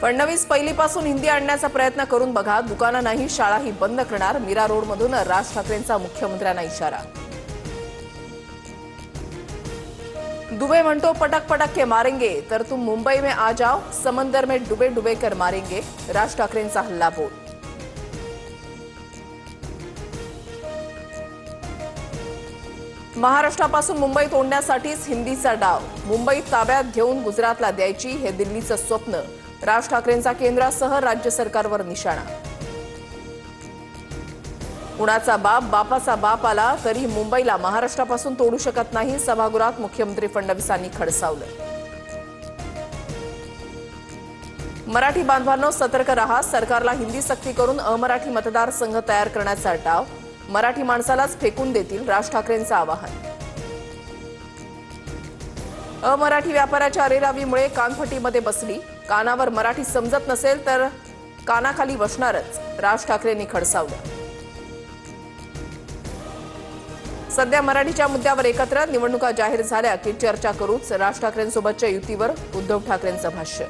फडणवीस पहिलीपासून हिंदी आणण्याचा प्रयत्न करून बघा, दुकानांनाही शाळाही बंद करणार. मीरा रोडमधून राज ठाकरेंचा मुख्यमंत्र्यांना इशारा. दुबे म्हणतो पटक पटक के मारेंगे, तर तुम मुंबई में आ जाओ, समंदर में डुबे डुबे कर मारेंगे. राज ठाकरेंचा हल्ला बोल. महाराष्ट्रापासून मुंबई तोडण्यासाठीच हिंदीचा डाव. मुंबईत ताब्यात घेऊन गुजरातला द्यायची, हे दिल्लीचं स्वप्न. राज ठाकरेंचा केंद्रासह राज्य सरकारवर निशाणा. कुणाचा बाप बापाचा बाप आला तरी मुंबईला महाराष्ट्रापासून तोडू शकत नाही. सभागृहात मुख्यमंत्री फडणवीसांनी खडसावलं. मराठी बांधवांनो, सतर्क रहा. सरकारला हिंदी सक्ती करून अमराठी मतदारसंघ तयार करण्याचा डाव. मराठी माणसालाच फेकून देतील, राज ठाकरेंचं आवाहन. अमराठी व्यापाऱ्याच्या अरेरावीमुळे कानफटीमध्ये बसली. कानावर मराठी समजत नसेल तर कानाखाली बसणारच, राज ठाकरेंनी खडसावलं. सध्या मराठीच्या मुद्द्यावर एकत्र. निवडणुका जाहीर झाल्या की चर्चा करूच. राज ठाकरेंसोबतच्या युतीवर उद्धव ठाकरेंचं भाष्य.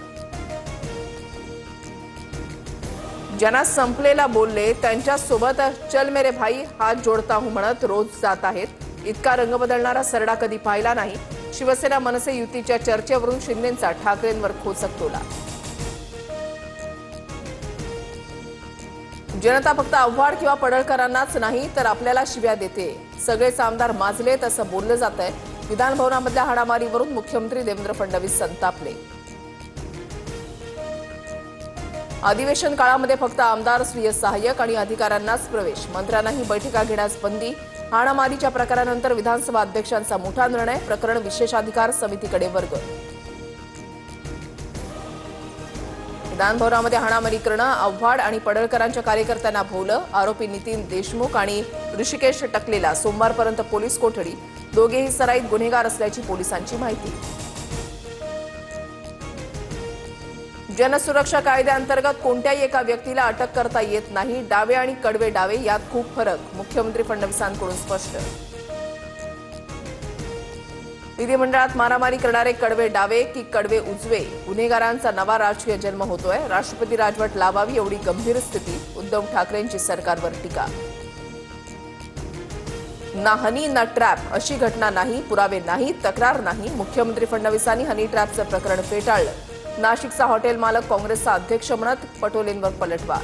ज्यांना संपलेला बोलले त्यांच्यासोबत चल मेरे भाई हात जोडता हूं म्हणत रोज जात आहेत. इतका रंग बदलणारा सरडा कधी पाहिला नाही. शिवसेना मनसे युतीच्या चर्चेवरून शिंदेंचा ठाकरेंवर खोचक टोला. जनता फक्त आव्हाड किंवा पडळकरांनाच नाही तर आपल्याला शिव्या देते. सगळेच आमदार माजलेत असं बोललं जात आहे. विधान भवनामधल्या हाणामारीवरून मुख्यमंत्री देवेंद्र फडणवीस संतापले. अधिवेशन काळामध्ये फक्त आमदार, स्वीय सहाय्यक आणि अधिकाऱ्यांनाच प्रवेश. मंत्र्यांनाही बैठका घेण्यास बंदी. हाणामारीच्या प्रकारानंतर विधानसभा अध्यक्षांचा मोठा निर्णय. प्रकरण विशेषाधिकार समितीकडे वर्ग. विधान भवनामध्ये हाणामारी करणं, आव्हाड आणि पडळकरांच्या कार्यकर्त्यांना भोवलं. आरोपी नितीन देशमुख आणि ऋषिकेश टकलेला सोमवारपर्यंत पोलीस कोठडी. दोघेही सराईत गुन्हेगार असल्याची पोलिसांची माहिती. जनसुरक्षा कायद्याअंतर्गत कोणत्याही एका व्यक्तीला अटक करता येत नाही. डावे आणि कडवे डावे यात खूप फरक. मुख्यमंत्री फडणवीसांकडून स्पष्ट. विधिमंडळात मारामारी करणारे कडवे डावे की कडवे उजवे, गुन्हेगारांचा नवा राजकीय जन्म होतोय. राष्ट्रपती राजवट लावावी एवढी गंभीर स्थिती. उद्धव ठाकरेंची सरकारवर टीका. ना हनी ना ट्रॅप अशी घटना नाही, पुरावे नाही, तक्रार नाही. मुख्यमंत्री फडणवीसांनी हनी ट्रॅपचं प्रकरण फेटाळलं. नाशिकचा हॉटेल मालक काँग्रेसचा अध्यक्ष म्हणत पटोलेंवर पलटवार.